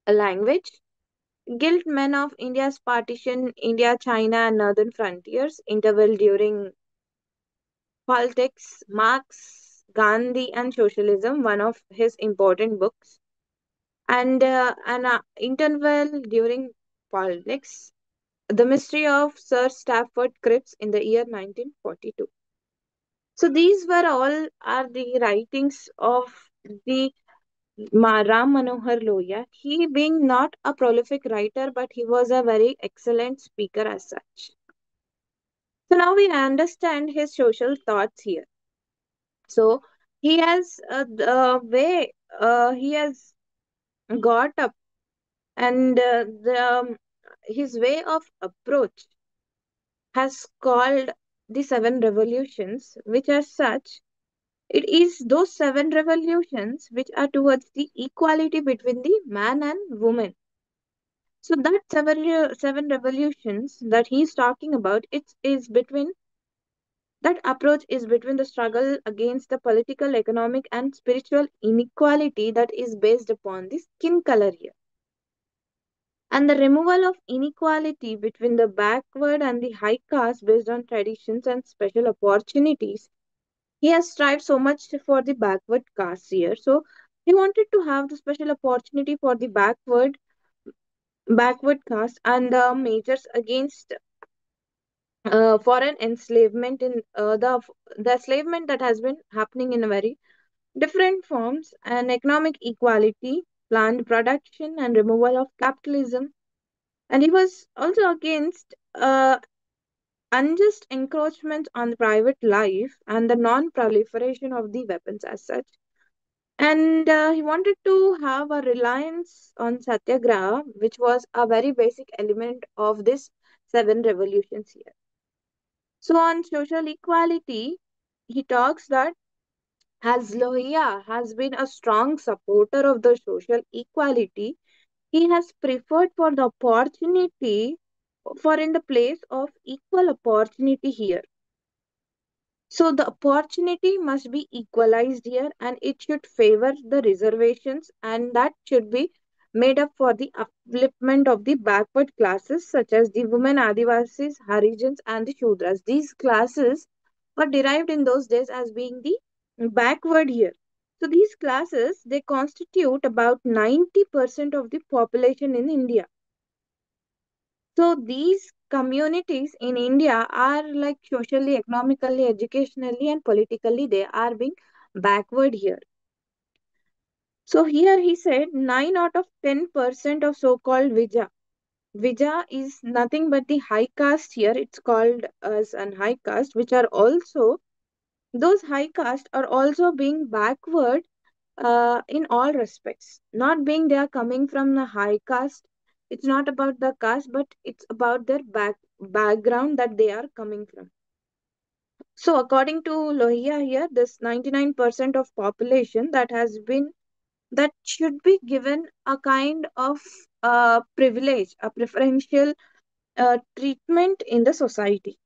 A language. Guild men of India's partition, India, China, and northern frontiers, interval during politics, Marx, Gandhi, and socialism, one of his important books, and an interval during politics, the mystery of Sir Stafford Cripps in the year 1942. So these were all are the writings of the Ram Manohar Lohia. He being not a prolific writer, but he was a very excellent speaker as such. So now we understand his social thoughts here. So he has the way he has got up, and his way of approach has called the seven revolutions, which are such. It is those seven revolutions which are towards the equality between the man and woman. So that seven revolutions that he's talking about, it is between that approach is between the struggle against the political, economic, and spiritual inequality that is based upon the skin color here, and the removal of inequality between the backward and the high caste based on traditions and special opportunities. He has strived so much for the backward caste here, so he wanted to have the special opportunity for the backward caste and the measures against foreign enslavement in the enslavement that has been happening in a very different forms, and economic equality, planned production, and removal of capitalism. And he was also against unjust encroachment on the private life and the non-proliferation of the weapons as such. And he wanted to have a reliance on satyagraha, which was a very basic element of this seven revolutions here. So on social equality, he talks that as Lohia has been a strong supporter of the social equality, he has preferred for the opportunity for in the place of equal opportunity here. So the opportunity must be equalized here, and it should favor the reservations, and that should be made up for the upliftment of the backward classes such as the women, Adivasis, Harijans, and the Shudras. These classes were derived in those days as being the backward here. So these classes, they constitute about 90% of the population in India. So these communities in India are like socially, economically, educationally, and politically, they are being backward here. So here he said 9 out of 10% of so-called Vija. Vija is nothing but the high caste here. It's called as an high caste, which are also, those high caste are also being backward in all respects. Not being they are coming from the high caste. It's not about the caste, but it's about their background that they are coming from. So according to Lohia here, this 99% of population that has been that should be given a kind of privilege, a preferential treatment in the society.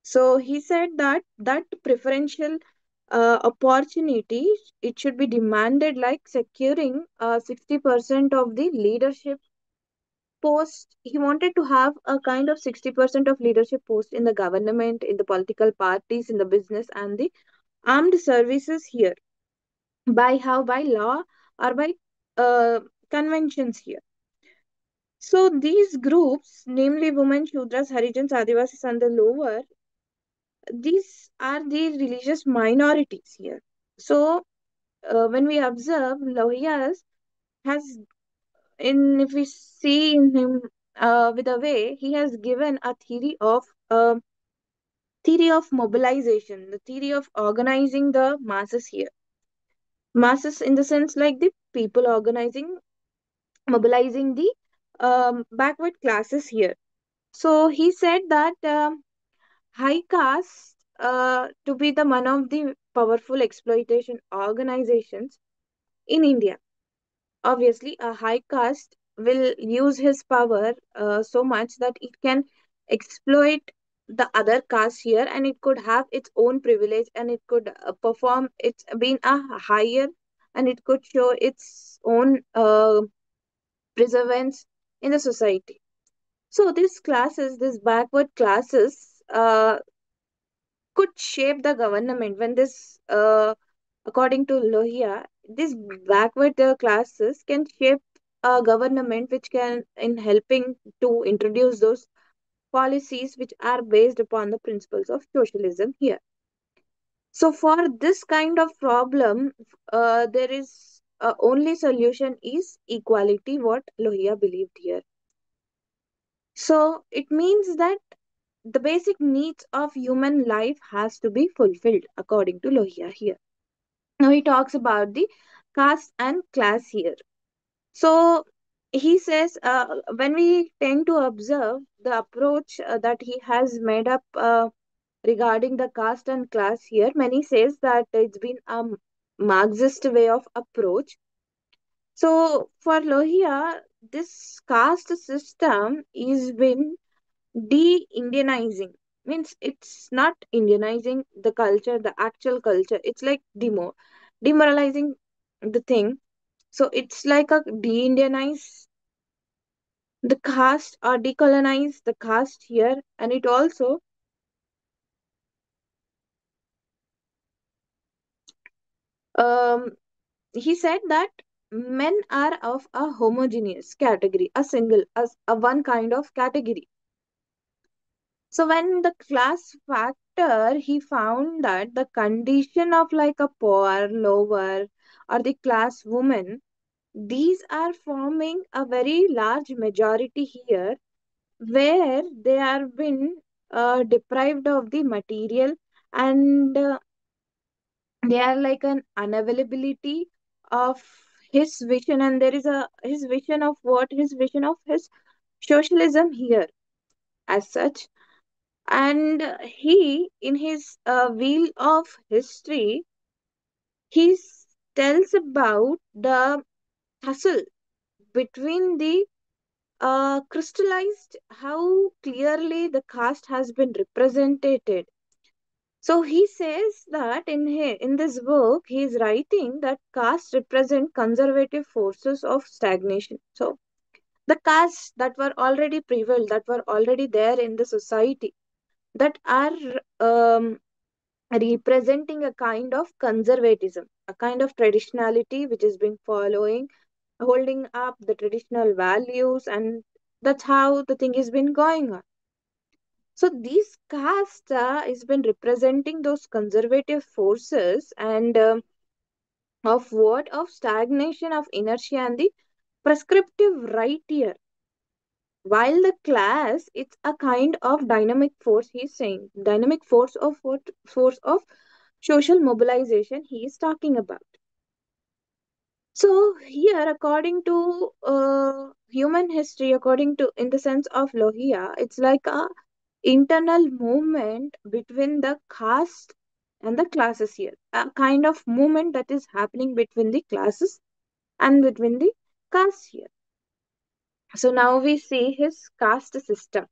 So he said that that preferential opportunity, it should be demanded like securing 60% of the leadership post. He wanted to have a kind of 60% of leadership post in the government, in the political parties, in the business, and the armed services here. By how? By law or by uh, conventions here. So these groups, namely women, Shudras, Harijans, Adivasis, and the lower, these are the religious minorities here. So when we observe, Lohia has, in if we see in him with a way, he has given a theory of mobilization, the theory of organizing the masses here. Masses in the sense like the people organizing, mobilizing the backward classes here. So he said that high caste to be the one of the powerful exploitation organizations in India. Obviously, a high caste will use his power so much that it can exploit the other caste here, and it could have its own privilege, and it could perform its being a higher, and it could show its own preservance in the society. So these classes, these backward classes, could shape the government when this, according to Lohia, these backward classes can shape a government which can in helping to introduce those policies which are based upon the principles of socialism here. So for this kind of problem, there is only solution is equality, what Lohia believed here. So it means that the basic needs of human life has to be fulfilled according to Lohia here. Now he talks about the caste and class here. So he says, when we tend to observe the approach that he has made up regarding the caste and class here, many says that it's been a Marxist way of approach. So for Lohia, this caste system is been de-Indianizing. Means it's not Indianizing the culture, the actual culture. It's like demoralizing the thing. So it's like a de-Indianize the caste or decolonize the caste here, and it also um, he said that men are of a homogeneous category, a single, a one kind of category. So when the class factor, he found that the condition of like a poor, lower, or the class woman, these are forming a very large majority here, where they are been deprived of the material, and they are like an unavailability of his vision, and there is a his vision of what his vision of his socialism here as such. And he in his wheel of history, he tells about the tussle between the crystallized how clearly the caste has been represented. So he says that in this work he is writing that castes represent conservative forces of stagnation. So the castes that were already prevailed, that were already there in the society, that are representing a kind of conservatism, a kind of traditionality which is being following, holding up the traditional values, and that's how the thing has been going on. So these caste has been representing those conservative forces, and of what of stagnation, of inertia, and the prescriptive right here. While the class, it's a kind of dynamic force. He's saying dynamic force of what force of social mobilization he is talking about. So here, according to human history, according to in the sense of Lohia, it's like a internal movement between the caste and the classes here. A kind of movement that is happening between the classes and between the castes here. So now we see his caste system.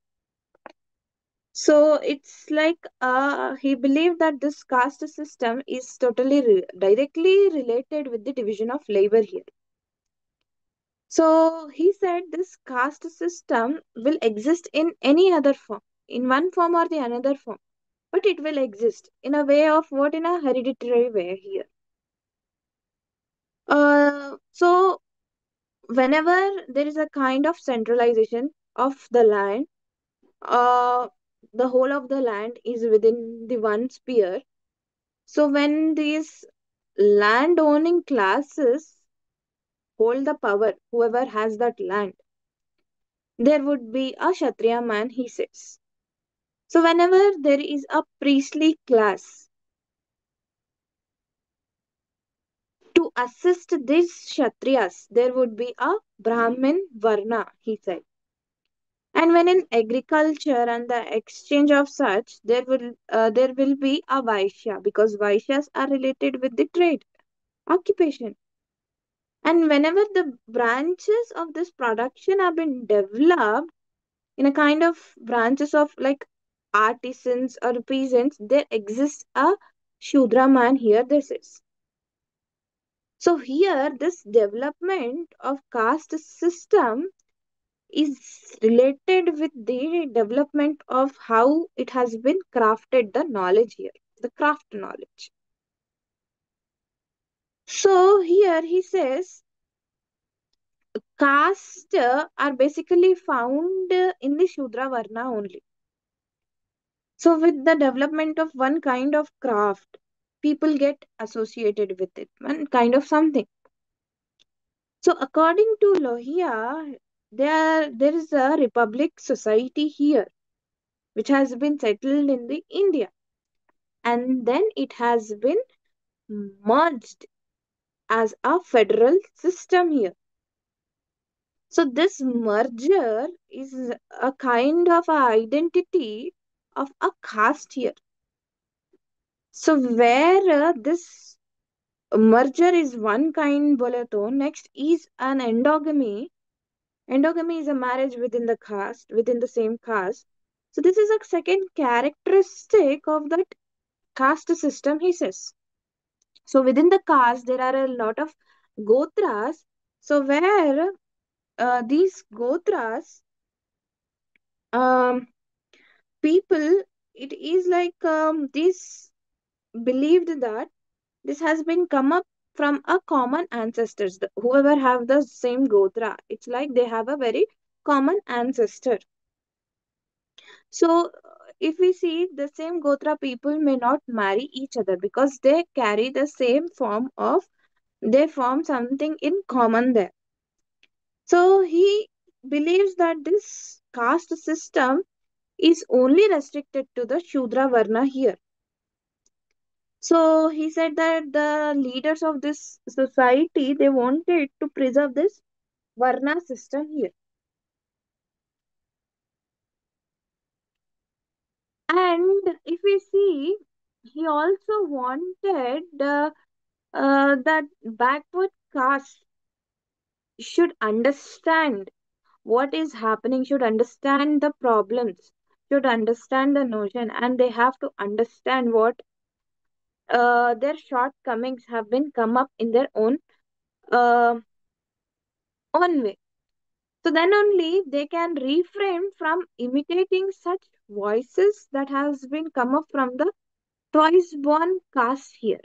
So it's like he believed that this caste system is totally directly related with the division of labor here. So he said this caste system will exist in any other form, in one form or the another form, but it will exist in a way of what, in a hereditary way here. So whenever there is a kind of centralization of the land, uh, the whole of the land is within the one sphere. So when these land owning classes hold the power, whoever has that land, there would be a Kshatriya man, he says. So whenever there is a priestly class, to assist these Kshatriyas, there would be a Brahmin Varna, he said. And when in agriculture and the exchange of such, there will be a Vaishya, because Vaishyas are related with the trade, occupation. And whenever the branches of this production have been developed in a kind of branches of like artisans or peasants, there exists a Shudra man here, this is. So here, this development of caste system is related with the development of how it has been crafted the knowledge here, the craft knowledge. So here he says caste are basically found in the Shudra Varna only. So with the development of one kind of craft, people get associated with it, one kind of something. So according to Lohia, there is a republic society here which has been settled in the India, and then it has been merged as a federal system here. So this merger is a kind of a identity of a caste here. So where this merger is one kind bole to, next is an endogamy. Endogamy is a marriage within the caste, within the same caste. So this is a second characteristic of that caste system, he says. So within the caste, there are a lot of gotras. So where these gotras, um, people, it is like this believed that this has been come up from a common ancestors. Whoever have the same gotra, it's like they have a very common ancestor. So if we see the same gotra people may not marry each other because they carry the same form of, they form something in common there. So he believes that this caste system is only restricted to the Shudra Varna here. So he said that the leaders of this society they wanted to preserve this Varna system here. And if we see, he also wanted that backward caste should understand what is happening, should understand the problems, should understand the notion, and they have to understand what their shortcomings have been come up in their uh, own way. So then only they can refrain from imitating such voices that has been come up from the twice born caste here.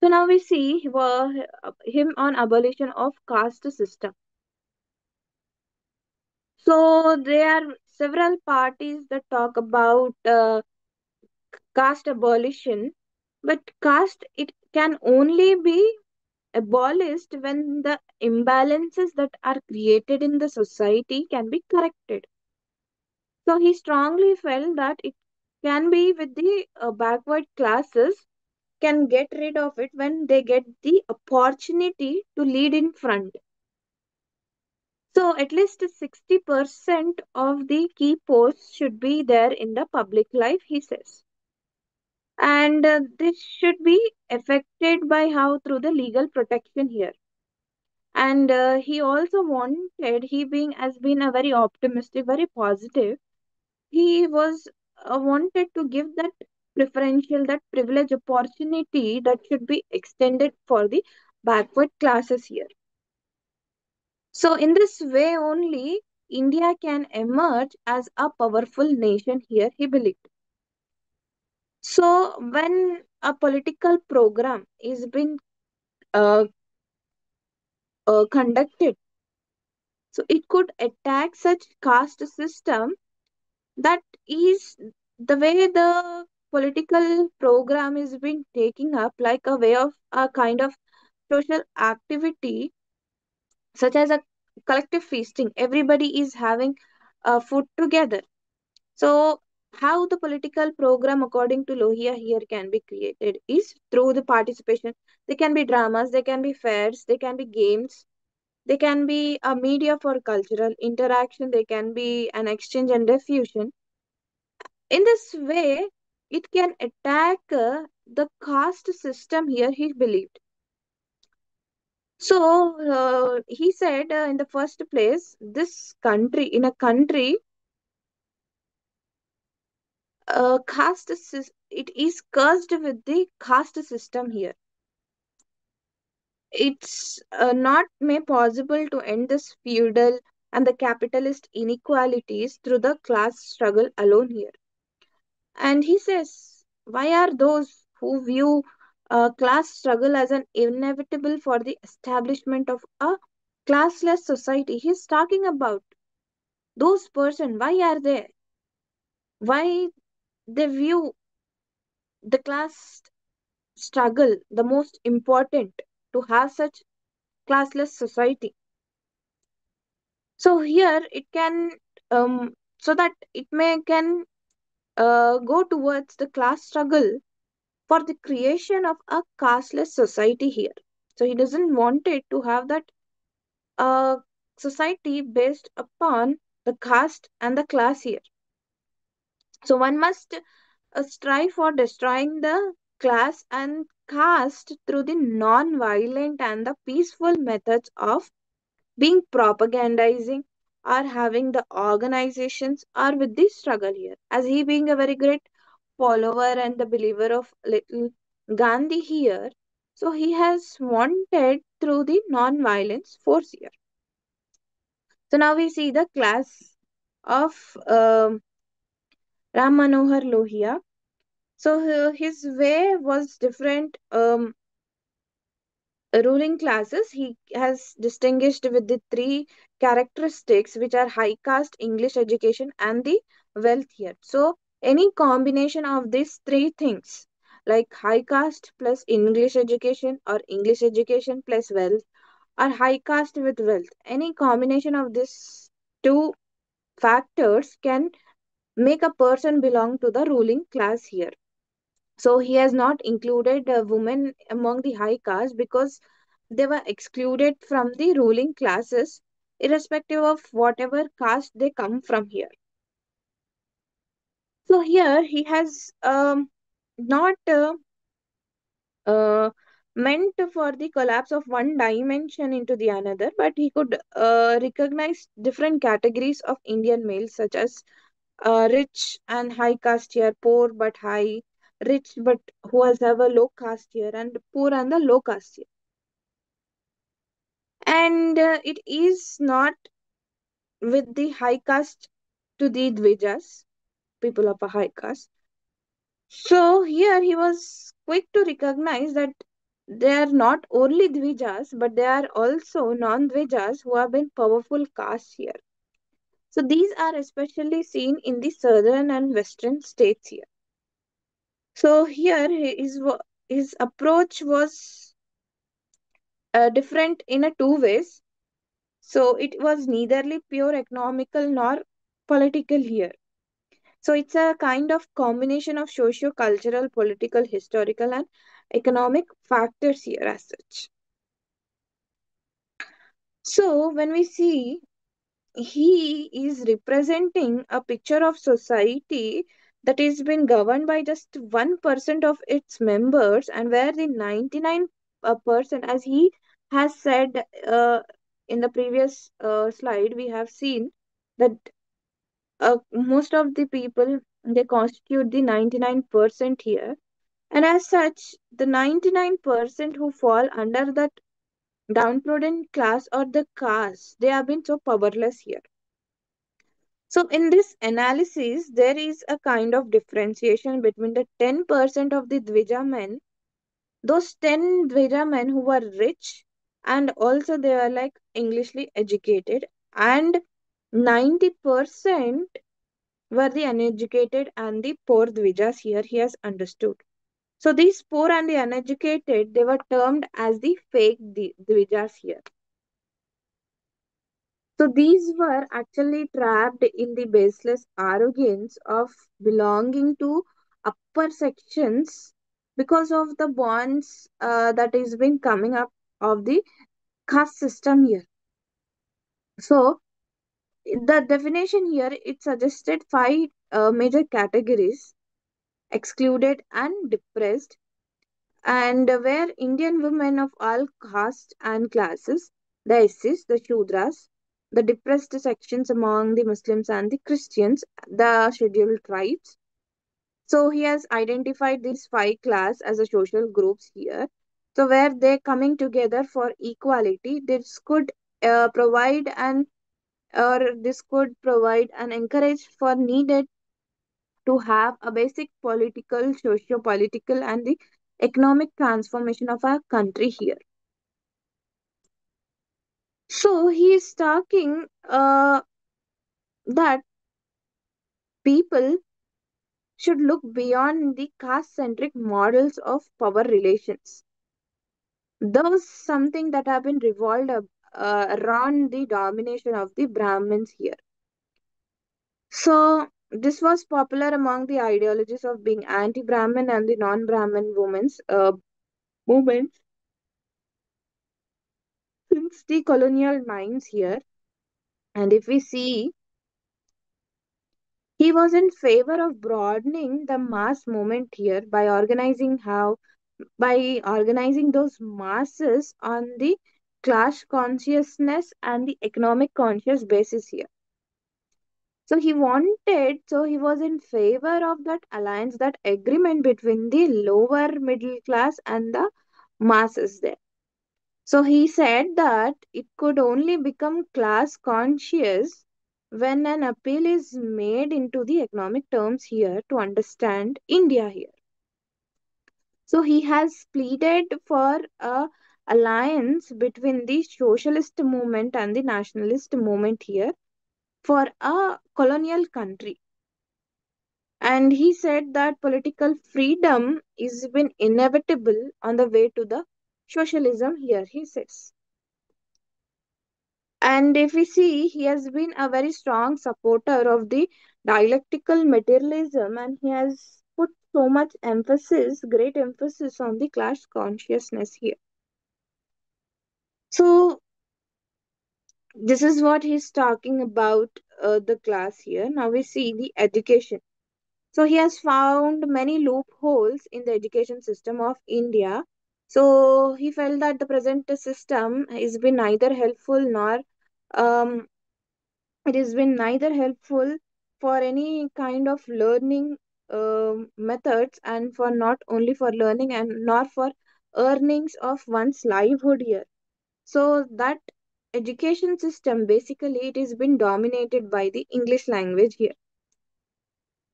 So now we see him on abolition of caste system. So there are several parties that talk about caste abolition, but caste it can only be abolished when the imbalances that are created in the society can be corrected. So he strongly felt that it can be with the backward classes can get rid of it when they get the opportunity to lead in front. So at least 60% of the key posts should be there in the public life, he says. And this should be affected by how through the legal protection here. And he also wanted, he being has been a very optimistic, very positive, he was wanted to give that preferential, that privilege opportunity that should be extended for the backward classes here. So in this way only India can emerge as a powerful nation here, he believed. So when a political program is being uh, conducted, so it could attack such caste system, that is the way the political program is being taken up like a way of a kind of social activity, such as a collective feasting. Everybody is having food together. So how the political program according to Lohia here can be created is through the participation. There can be dramas, there can be fairs, there can be games, they can be a media for cultural interaction, they can be an exchange and diffusion. In this way, it can attack the caste system here, he believed. So, he said in the first place, this country, in a country, it is cursed with the caste system here. It's not made possible to end this feudal and the capitalist inequalities through the class struggle alone here. And he says, why are those who view class struggle as an inevitable for the establishment of a classless society? He's talking about those person. Why are they? Why they view the class struggle the most important to have such classless society? So here it can so that it may can go towards the class struggle for the creation of a casteless society here. So he doesn't want it to have that uh, society based upon the caste and the class here. So one must strive for destroying the class and caste through the non-violent and the peaceful methods of being propagandizing or having the organizations or with the struggle here. As he being a very great follower and the believer of little Gandhi here, so he has wanted through the non-violence force here. So now we see the class of Ram Manohar Lohia. So his way was different. Ruling classes, he has distinguished with the three characteristics, which are high caste, English education, and the wealth here. So any combination of these three things, like high caste plus English education or English education plus wealth, or high caste with wealth, any combination of these two factors can make a person belong to the ruling class here. So he has not included women among the high caste because they were excluded from the ruling classes, irrespective of whatever caste they come from here. So here he has not uh, meant for the collapse of one dimension into the another, but he could recognize different categories of Indian males, such as rich and high caste here, poor but high, rich but who has have a low caste here, and poor and the low caste here. And it is not with the high caste to the Dvijas, people of a high caste. So here he was quick to recognize that they are not only Dvijas, but they are also non-Dvijas who have been powerful castes here. So these are especially seen in the southern and western states here. So here his approach was different in a two ways. So it was neitherly pure economical nor political here. So it's a kind of combination of socio-cultural, political, historical, and economic factors here as such. So when we see he is representing a picture of society that is been governed by just 1% of its members, and where the 99%, as he has said in the previous slide, we have seen that most of the people, they constitute the 99% here, and as such the 99% who fall under that downtrodden class or the caste, they have been so powerless here. So in this analysis there is a kind of differentiation between the 10% of the Dvija men, those 10 Dvija men who were rich and also they were like Englishly educated, and 90% were the uneducated and the poor Dvijas here he has understood. So these poor and the uneducated, they were termed as the fake Dvijas here. So these were actually trapped in the baseless arrogance of belonging to upper sections because of the bonds that is been coming up of the caste system here. So the definition here, it suggested five major categories: excluded and depressed, and where Indian women of all castes and classes, the SCs, the Shudras, the depressed sections among the Muslims and the Christians, the scheduled tribes. So he has identified these five class as a social groups here. So where they coming together for equality, this could provide an or this could provide an encourage for needed to have a basic political, socio-political, and the economic transformation of our country here. So he is talking that people should look beyond the caste-centric models of power relations. Those something that have been revolved around the domination of the Brahmins here. So this was popular among the ideologies of being anti-Brahmin and the non-Brahmin women's movements since the colonial times here. And if we see, he was in favor of broadening the mass movement here by organizing those masses on the class consciousness and the economic conscious basis here. So he was in favor of that alliance, that agreement between the lower middle class and the masses there. So he said that it could only become class conscious when an appeal is made into the economic terms here to understand India here. So he has pleaded for a alliance between the socialist movement and the nationalist movement here for a colonial country. And he said that political freedom is been inevitable on the way to the socialism here, he says. And if we see, he has been a very strong supporter of the dialectical materialism, and he has put so much emphasis, great emphasis on the class consciousness here. So, this is what he's talking about the class here. Now we see the education. So, he has found many loopholes in the education system of India. So, he felt that the present system has been neither helpful nor um, it has been neither helpful for any kind of learning methods and for not only for learning and nor for earnings of one's livelihood here. So that education system basically it has been dominated by the English language here.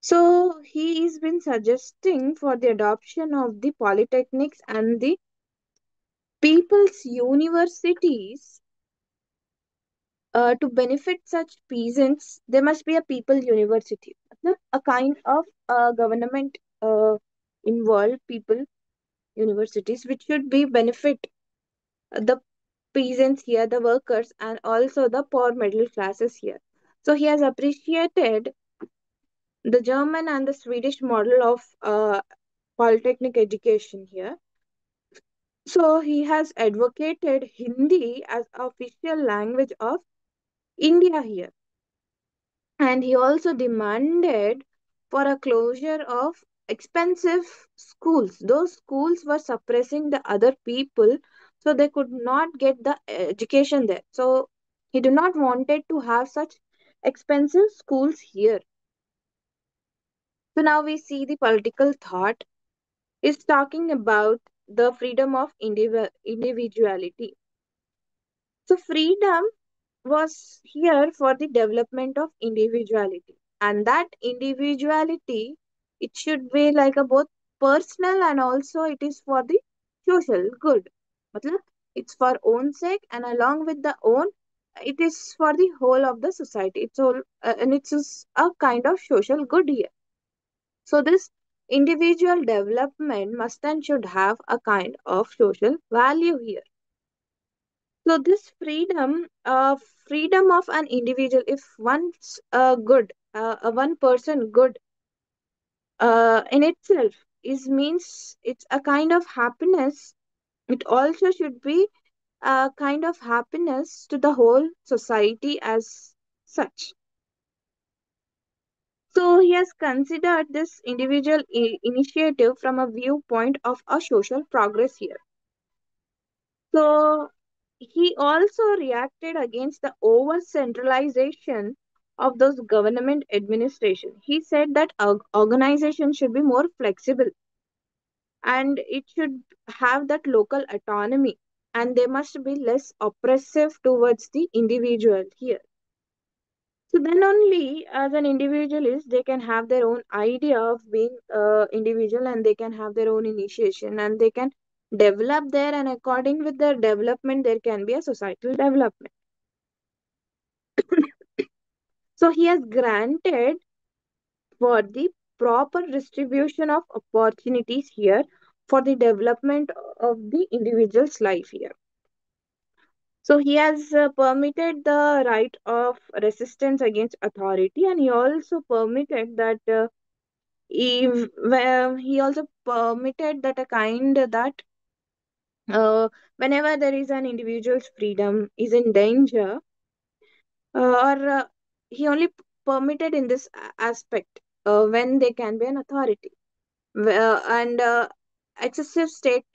So he has been suggesting for the adoption of the polytechnics and the people's universities to benefit such peasants, there must be a people university, मतलब a kind of government involved people universities which should be benefit the peasants here, the workers, and also the poor middle classes here. So he has appreciated the German and the Swedish model of polytechnic education here. So he has advocated Hindi as official language of India here. And he also demanded for a closure of expensive schools. Those schools were suppressing the other people, so they could not get the education there. So he did not wanted to have such expensive schools here. So now we see the political thought is talking about the freedom of individuality. So freedom was here for the development of individuality, and that individuality it should be like a both personal and also it is for the social good. Matlab, it's for own sake and along with the own it is for the whole of the society. It's all and it's just a kind of social good here. So this individual development must and should have a kind of social value here. So this freedom of an individual, if one's good, one person good in itself is means it's a kind of happiness. It also should be a kind of happiness to the whole society as such. So he has considered this individual initiative from a viewpoint of a social progress here. So he also reacted against the over centralization of those government administration. He said that organization should be more flexible and it should have that local autonomy, and they must be less oppressive towards the individual here. So then only as an individualist they can have their own idea of being individual, and they can have their own initiation, and they can develop there, and according with their development there can be a societal development. So he has granted for the proper distribution of opportunities here for the development of the individual's life here. So he has permitted the right of resistance against authority, and he also permitted that he also permitted that a kind that whenever there is an individual's freedom is in danger, or he only permitted in this aspect when they can be an authority. And excessive state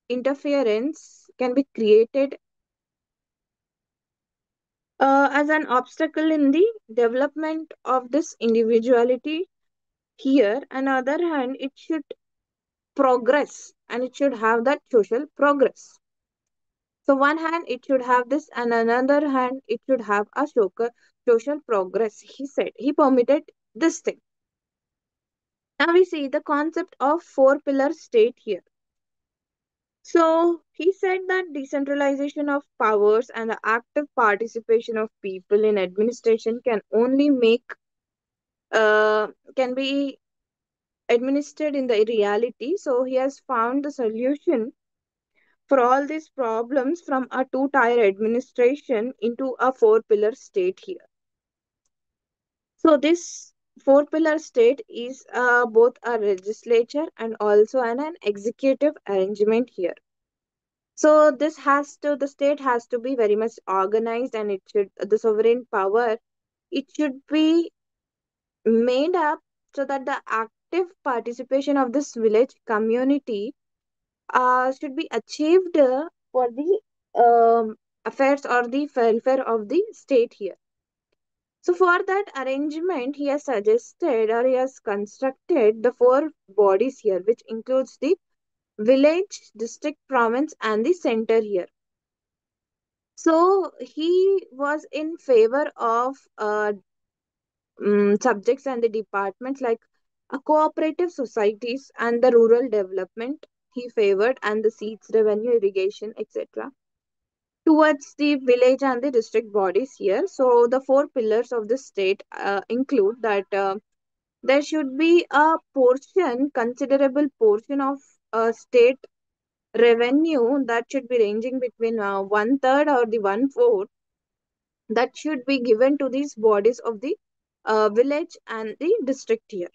interference can be created as an obstacle in the development of this individuality here. On the other hand, it should progress, and it should have that social progress. So one hand it should have this, and another hand it should have a social progress. He said he permitted this thing. Now we see the concept of four pillar state here. So he said that decentralization of powers and the active participation of people in administration can only make can be administered in the reality. So he has found the solution for all these problems from a two-tier administration into a four-pillar state here. So this four-pillar state is both a legislature and also an executive arrangement here. So the state has to be very much organized, and the sovereign power, it should be made up so that the active participation of this village community should be achieved for the affairs or the welfare of the state here. So for that arrangement, he has suggested or he has constructed the four bodies here, which includes the village, district, province, and the center here. So he was in favor of subjects and the departments like cooperative societies and the rural development he favored, and the seats, revenue, irrigation, etc. towards the village and the district bodies here. So the four pillars of the state include that there should be a portion, considerable portion of state revenue that should be ranging between one third or the one fourth that should be given to these bodies of the village and the district here.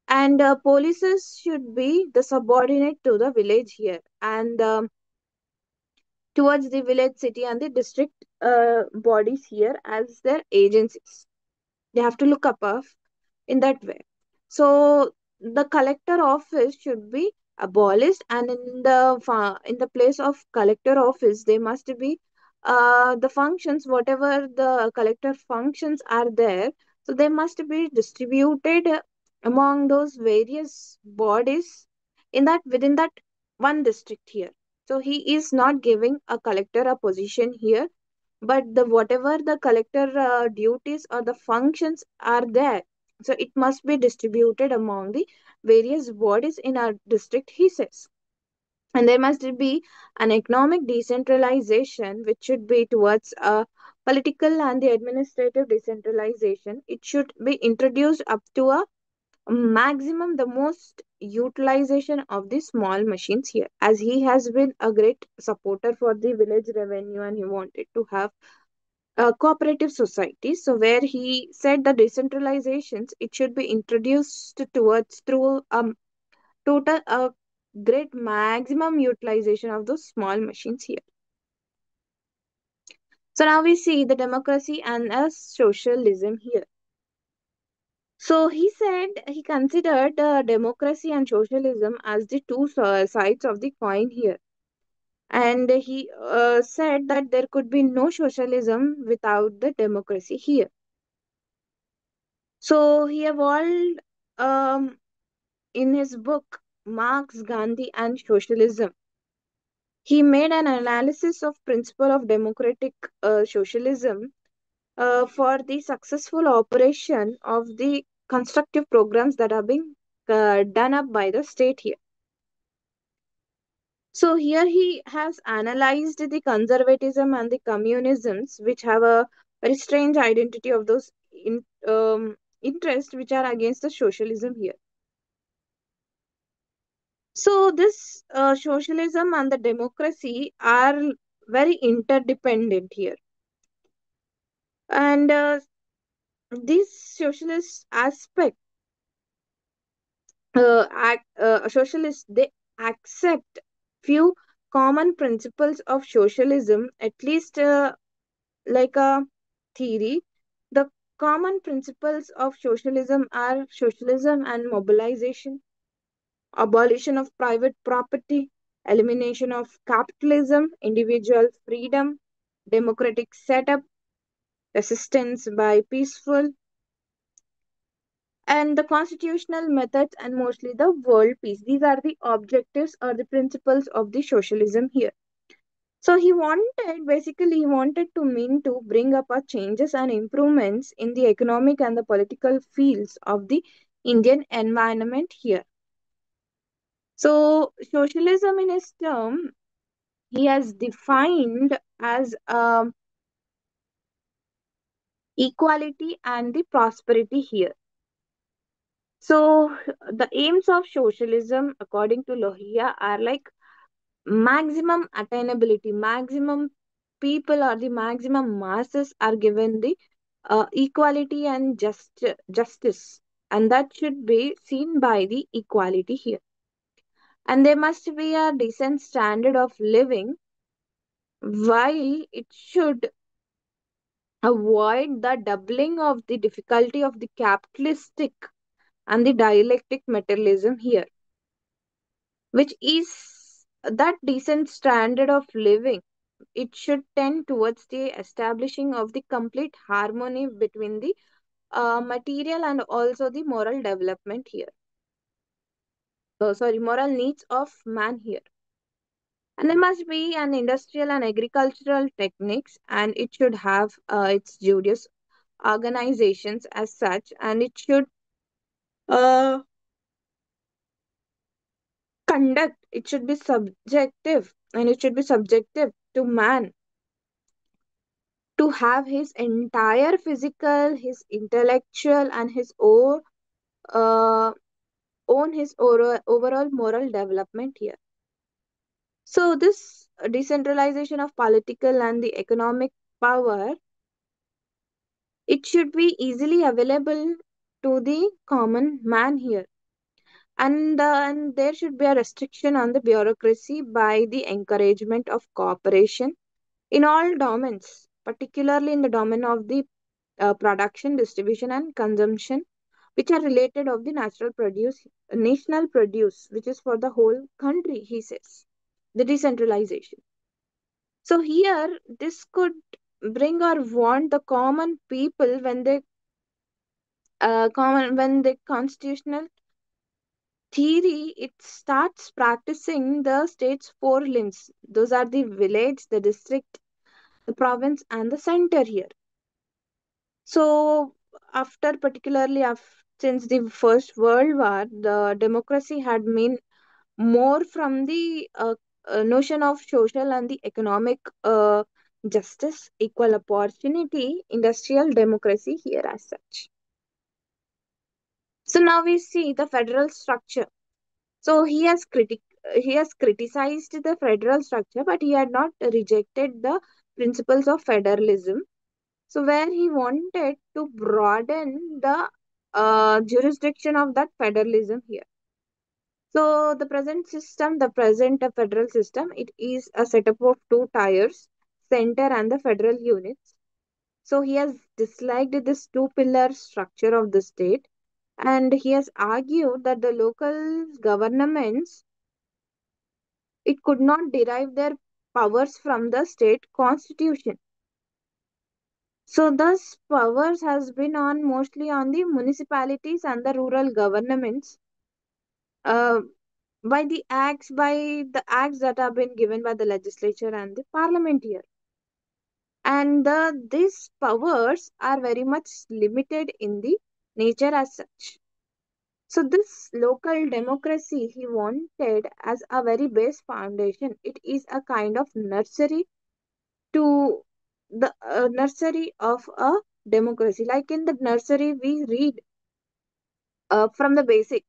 And policies should be the subordinate to the village here, and towards the village, city, and the district bodies here as their agencies. They have to look above in that way. So the collector office should be abolished, and in the place of collector office, they must be the functions, whatever the collector functions are there. So they must be distributed among those various bodies in that within that one district here. So he is not giving a collector a position here, but the whatever the collector duties or the functions are there, so it must be distributed among the various bodies in our district, he says. And there must be an economic decentralization which should be towards political and the administrative decentralization. It should be introduced up to a maximum the most utilization of the small machines here, as he has been a great supporter for the village revenue, and he wanted to have cooperative societies. So where he said the decentralizations, it should be introduced towards through total great maximum utilization of those small machines here. So now we see the democracy and socialism here. So he said he considered democracy and socialism as the two sides of the coin here. And he said that there could be no socialism without the democracy here. So he evolved in his book Marx, Gandhi, and socialism. He made an analysis of principle of democratic socialism for the successful operation of the constructive programs that are being done up by the state here. So here he has analyzed the conservatism and the communisms, which have a very strange identity of those interests which are against the socialism here. So this socialism and the democracy are very interdependent here, and this socialist aspect, socialists they accept few common principles of socialism, at least like a theory. The common principles of socialism are socialism and mobilization, abolition of private property, elimination of capitalism, individual freedom, democratic setup, resistance by peaceful, and the constitutional methods, and mostly the world peace. These are the objectives or the principles of the socialism here. So he wanted to mean to bring up a changes and improvements in the economic and the political fields of the Indian environment here. So socialism in his term, he has defined as equality and the prosperity here. So the aims of socialism, according to Lohia, are like maximum attainability, maximum people or the maximum masses are given the equality and justice, and that should be seen by the equality here. And there must be a decent standard of living, while it should avoid the doubling of the difficulty of the capitalistic and the dialectic materialism here, which is that decent standard of living. It should tend towards the establishing of the complete harmony between the material and also the moral development here. Moral needs of man here. And there must be an industrial and agricultural techniques, and it should have its Julius organizations as such, and it should uh, it should be subjective, and it should be subjective to man to have his entire physical, his intellectual, and his uh, own his overall moral development here. So this decentralization of political and the economic power, it should be easily available to the common man here. And there should be a restriction on the bureaucracy by the encouragement of cooperation in all domains, particularly in the domain of the production, distribution, and consumption, which are related of the national produce, which is for the whole country, he says. The decentralization. So here, this could bring or want the common people when the constitutional theory it starts practicing the state's four limbs. Those are the village, the district, the province, and the center here. So after particularly since the First World War, the democracy had been more from the notion of social and the economic justice, equal opportunity, industrial democracy here as such. So now we see the federal structure. So he has criticized the federal structure, but he had not rejected the principles of federalism. So where he wanted to broaden the jurisdiction of that federalism here. So the present federal system, it is a setup of two tiers, center and the federal units. So he has disliked this two-pillar structure of the state, and he has argued that the local governments, it could not derive their powers from the state constitution. So thus powers has been on mostly on the municipalities and the rural governments. by the acts that have been given by the legislature and the parliament here. And these powers are very much limited in the nature as such. So this local democracy he wanted as a very base foundation. It is a kind of nursery to the nursery of a democracy. Like in the nursery, we read from the basic,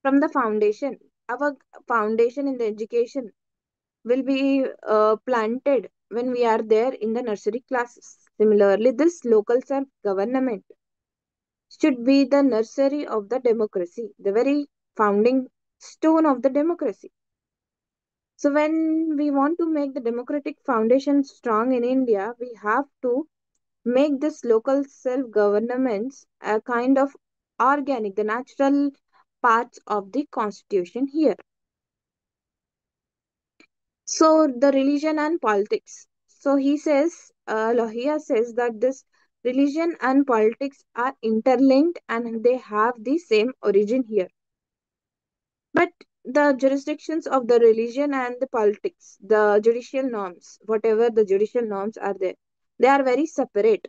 from the foundation. Our foundation in the education will be planted when we are there in the nursery classes. Similarly, this local self government should be the nursery of the democracy, the very founding stone of the democracy. So, when we want to make the democratic foundation strong in India, we have to make this local self governments a kind of organic, the natural parts of the constitution here. So the religion and politics. So he says, Lohia says that this religion and politics are interlinked and they have the same origin here. But the jurisdictions of the religion and the politics, the judicial norms, whatever the judicial norms are there, they are very separate.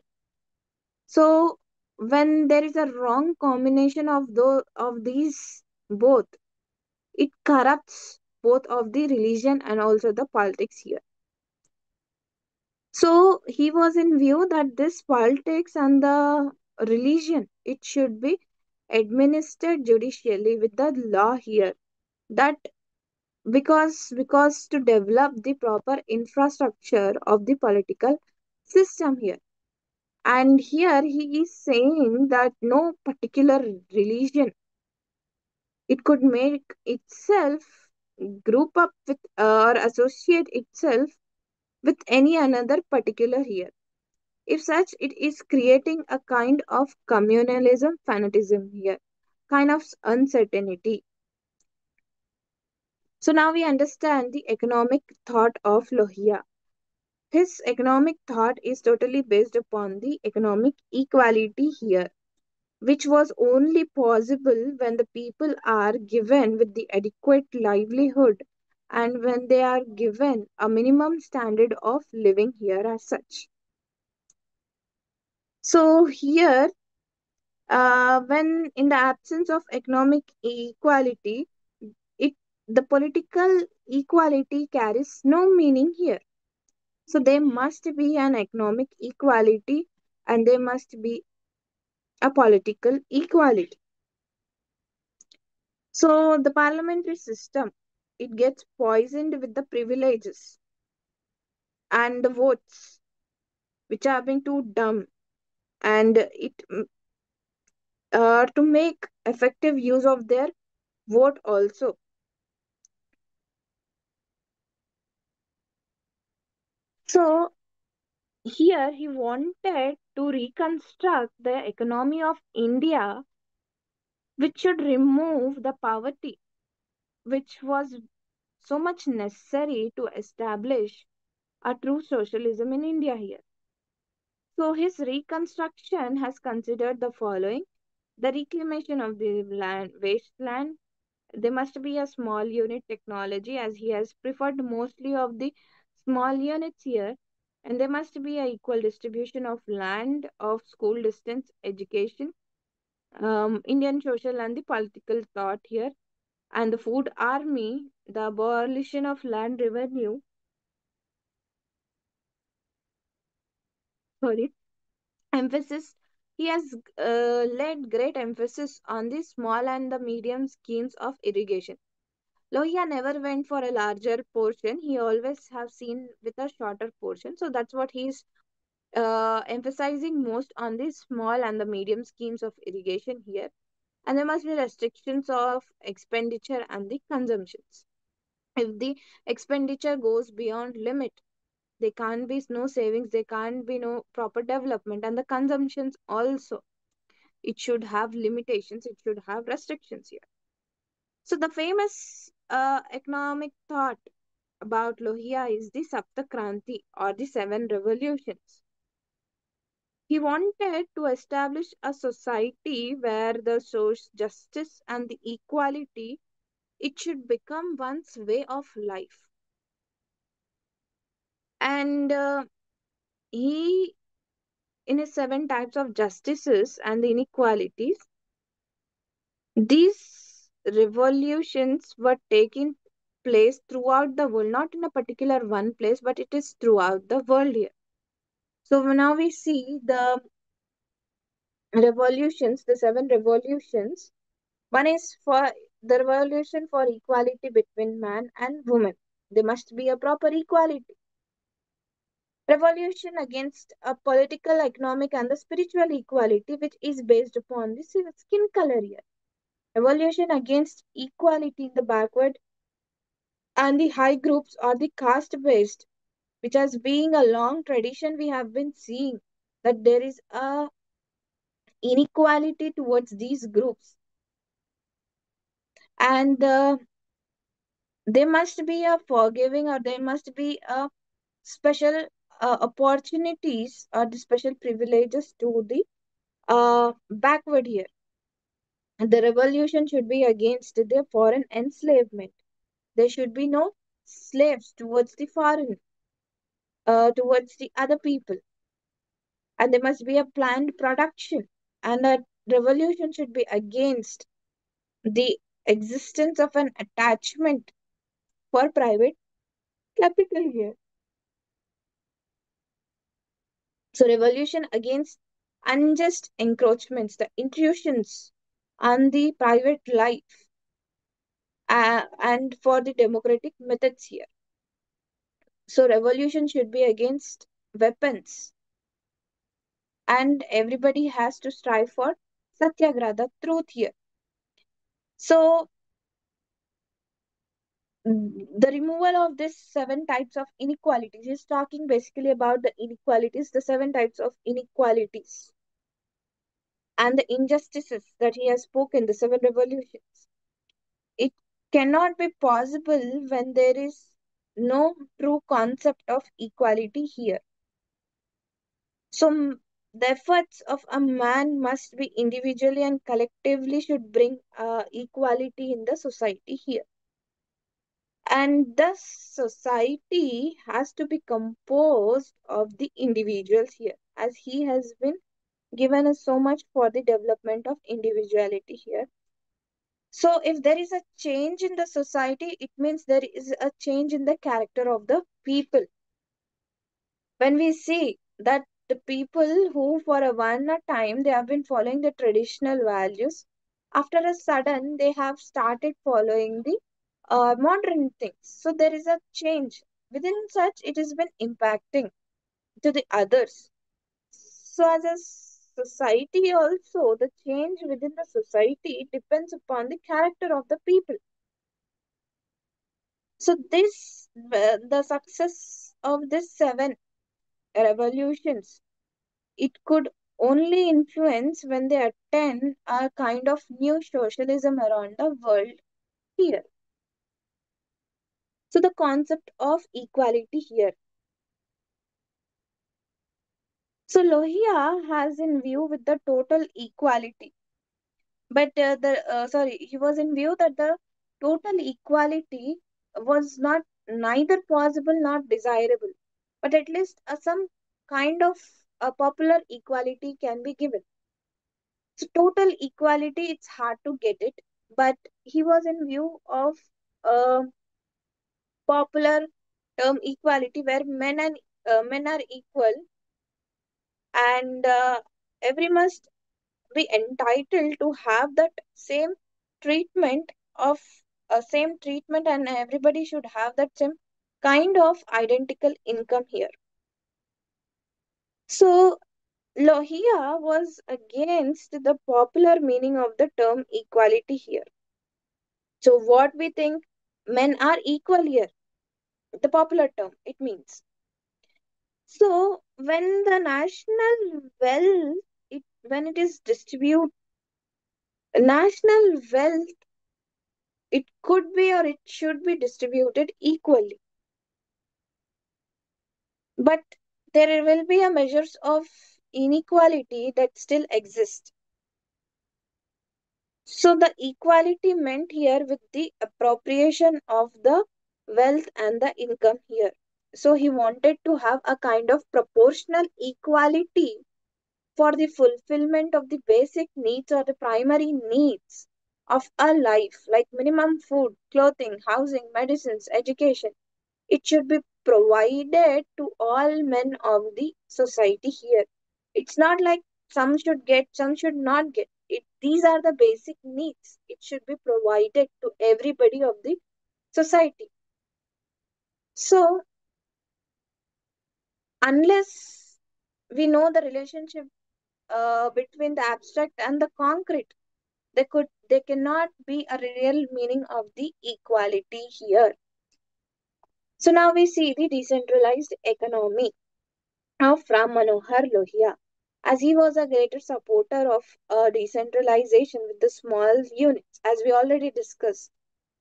So when there is a wrong combination of these both, it corrupts both of the religion and also the politics here. So he was in view that this politics and the religion it should be administered judicially with the law here. That because to develop the proper infrastructure of the political system here. And here he is saying that no particular religion it could make itself group up with or associate itself with any another particular here. If such, it is creating a kind of communalism, fanatism here, kind of uncertainty. So now we understand the economic thought of Lohia. His economic thought is totally based upon the economic equality here, which was only possible when the people are given with the adequate livelihood and when they are given a minimum standard of living here as such. So here when in the absence of economic equality, it the political equality carries no meaning here. So there must be an economic equality and there must be a political equality. So the parliamentary system it gets poisoned with the privileges and the votes which are being too dumb and it to make effective use of their vote also. So here he wanted to reconstruct the economy of India, which should remove the poverty, which was so much necessary to establish a true socialism in India here. So his reconstruction has considered the following: the reclamation of the land, wasteland. There must be a small unit technology as he has preferred mostly of the small units here. And there must be a equal distribution of land, of school distance education, Indian social and the political thought here, and the food army, the abolition of land revenue, sorry, emphasis. He has laid great emphasis on the small and the medium schemes of irrigation. Lohia never went for a larger portion. He always have seen with a shorter portion. So that's what he's emphasizing most on the small and the medium schemes of irrigation here. And there must be restrictions of expenditure and the consumptions. If the expenditure goes beyond limit, there can't be no savings, there can't be no proper development, and the consumptions also. It should have limitations, it should have restrictions here. So the famous economic thought about Lohia is the Sapta Kranti or the seven revolutions. He wanted to establish a society where the social justice and the equality it should become one's way of life. And he, in his seven types of justices and the inequalities, these revolutions were taking place throughout the world, not in a particular one place, but it is throughout the world here. So now we see the revolutions, the seven revolutions. One is for the revolution for equality between man and woman. There must be a proper equality. Revolution against a political, economic, and the spiritual equality, which is based upon the skin color here. Revolution against equality in the backward and the high groups or the caste based, which has being a long tradition we have been seeing that there is a inequality towards these groups, and there must be a forgiving, or there must be a special opportunities or the special privileges to the backward here. The revolution should be against the foreign enslavement. There should be no slaves towards the foreign, towards the other people, and there must be a planned production. And a revolution should be against the existence of an attachment for private capital here. So, revolution against unjust encroachments, the intrusions on the private life, and for the democratic methods here. So, revolution should be against weapons, and everybody has to strive for satyagraha, the truth here. So, the removal of this seven types of inequalities is talking basically about the inequalities, the seven types of inequalities and the injustices that he has spoken, the seven revolutions. It cannot be possible when there is no true concept of equality here. So, the efforts of a man must be individually and collectively should bring equality in the society here. And the society has to be composed of the individuals here, as he has been given us so much for the development of individuality here. So, if there is a change in the society, it means there is a change in the character of the people. When we see that the people who, for a one a time, they have been following the traditional values, after a sudden, they have started following the modern things. So, there is a change. Within such, it has been impacting to the others. So, as a society, also, the change within the society depends upon the character of the people. So, the success of this seven revolutions, it could only influence when they attend a kind of new socialism around the world here. So, the concept of equality here. So, Lohia has in view with the total equality. But he was in view that the total equality was not neither possible nor desirable, but at least some kind of a popular equality can be given. So total equality, it's hard to get it, but he was in view of a popular term equality where men are equal, and every must be entitled to have that same treatment of same treatment, and everybody should have that same kind of identical income here. So Lohia was against the popular meaning of the term equality here. So what we think, men are equal here, the popular term it means. So when the national wealth, when it is distributed, national wealth, it could be or it should be distributed equally. But there will be a measures of inequality that still exist. So the equality meant here with the appropriation of the wealth and the income here. So he wanted to have a kind of proportional equality for the fulfillment of the basic needs or the primary needs of a life, like minimum food, clothing, housing, medicines, education. It should be provided to all men of the society here. It's not like some should get, some should not get. These are the basic needs. It should be provided to everybody of the society. So, unless we know the relationship between the abstract and the concrete, they cannot be a real meaning of the equality here. So now we see the decentralized economy of Ram Manohar Lohia, as he was a greater supporter of decentralization with the small units, as we already discussed.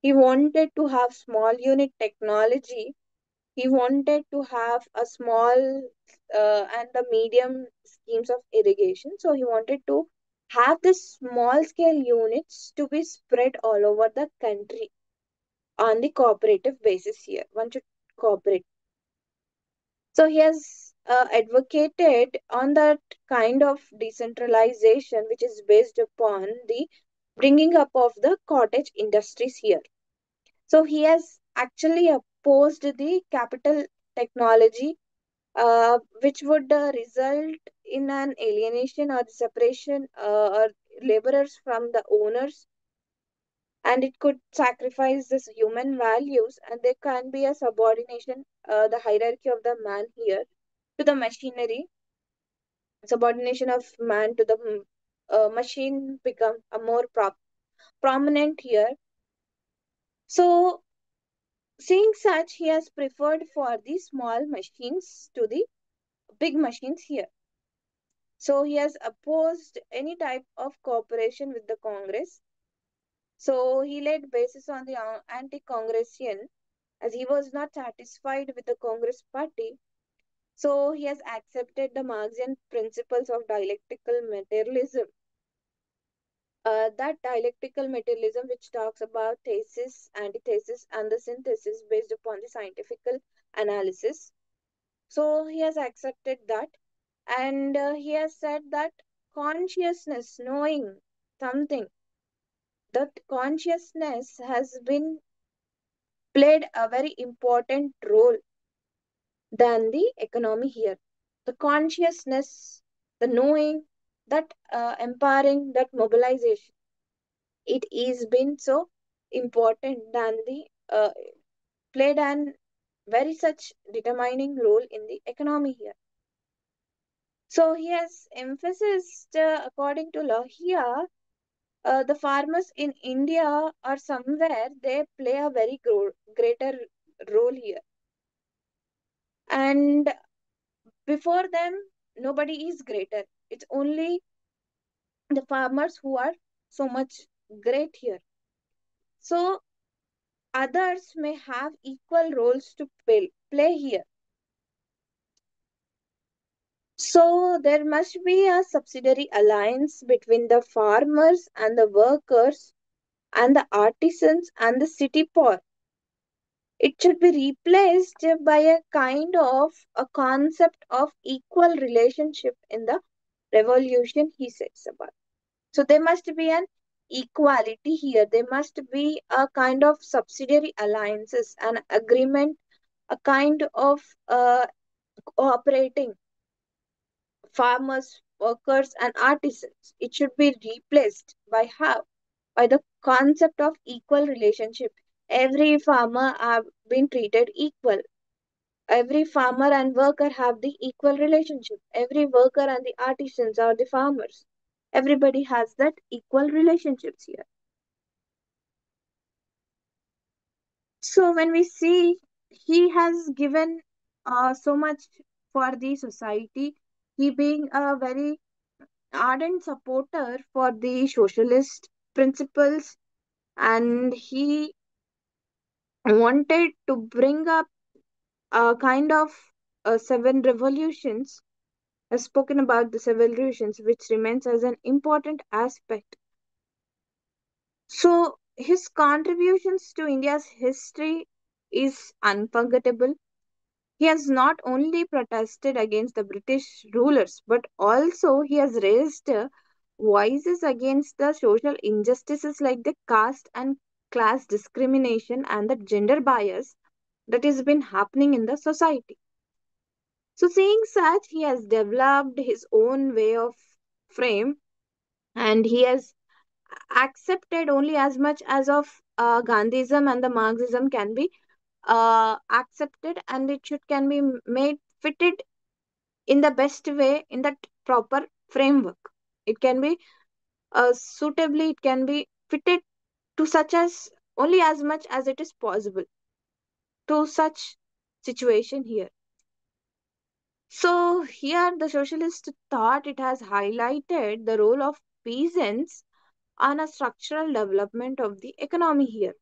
He wanted to have small unit technology. He wanted to have a small and the medium schemes of irrigation. So he wanted to have the small scale units to be spread all over the country on the cooperative basis here. One should cooperate. So he has advocated on that kind of decentralization which is based upon the bringing up of the cottage industries here. So he has actually opposed the capital technology, which would result in an alienation or the separation or laborers from the owners, and it could sacrifice this human values, and there can be a subordination, the hierarchy of the man here to the machinery, subordination of man to the machine become a more prominent here. So seeing such, he has preferred for the small machines to the big machines here. So he has opposed any type of cooperation with the Congress. So he laid basis on the anti-Congressian, as he was not satisfied with the Congress party. So he has accepted the Marxian principles of dialectical materialism. That dialectical materialism, which talks about thesis, antithesis, and the synthesis based upon the scientific analysis. So he has accepted that, and he has said that consciousness, knowing something, that consciousness has been played a very important role than the economy here. The consciousness, the knowing, that empowering, that mobilization, it is been so important than the played an very such determining role in the economy here. So he has emphasized, according to law here, the farmers in India or somewhere they play a very greater role here, and before them nobody is greater. It's only the farmers who are so much great here. So others may have equal roles to play here. So there must be a subsidiary alliance between the farmers and the workers and the artisans and the city poor. It should be replaced by a kind of a concept of equal relationship in the revolution, he says about. So there must be an equality here. There must be a kind of subsidiary alliances, an agreement, a kind of cooperating farmers, workers, and artisans. It should be replaced by how? By the concept of equal relationship. Every farmer have been treated equal. Every farmer and worker have the equal relationship. Every worker and the artisans are the farmers. Everybody has that equal relationships here. So when we see he has given so much for the society, he being a very ardent supporter for the socialist principles, and he wanted to bring up a kind of seven revolutions, has spoken about the seven revolutions, which remains as an important aspect So his contributions to India's history is unforgettable. He has not only protested against the British rulers, but also he has raised voices against the social injustices like the caste and class discrimination and the gender bias that has been happening in the society. So, seeing such, he has developed his own way of frame, and he has accepted only as much as of Gandhism and the Marxism can be accepted, and it should can be made fitted in the best way in that proper framework. It can be suitably, it can be fitted to such as only as much as it is possible to such situation here. So here the socialist thought it has highlighted the role of peasants on a structural development of the economy here.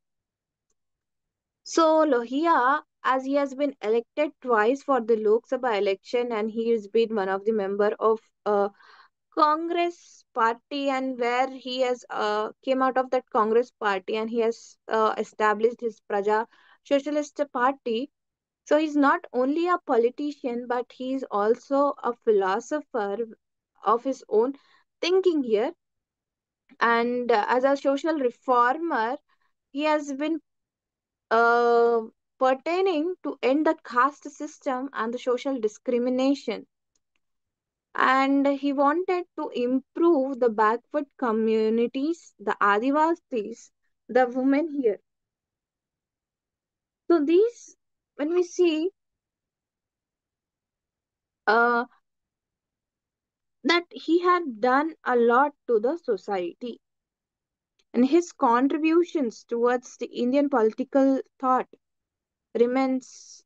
So Lohia, as he has been elected twice for the Lok Sabha election and he has been one of the member of Congress party, and where he has came out of that Congress party and he has established his Praja Socialist Party. So he's not only a politician, but he's also a philosopher of his own thinking here. And as a social reformer, he has been uh, pertaining to end the caste system and the social discrimination. And he wanted to improve the backward communities, the Adivasis, the women here. So these, when we see uh, that he had done a lot to the society, and his contributions towards the Indian political thought remains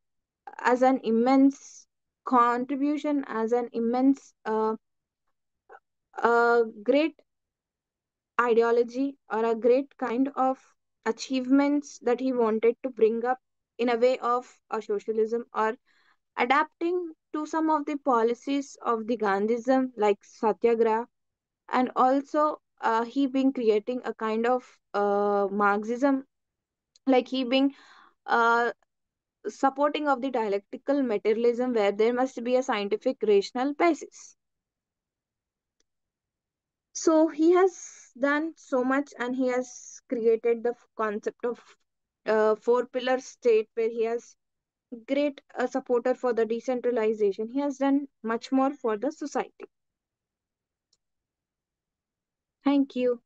as an immense contribution, as an immense great ideology or a great kind of achievements that he wanted to bring up in a way of a socialism or adapting to some of the policies of the Gandhism like Satyagraha, and also he being creating a kind of Marxism, like he being uh, supporting of the dialectical materialism where there must be a scientific rational basis. So he has done so much and he has created the concept of four pillar state where he has great supporter for the decentralization. He has done much more for the society. Thank you.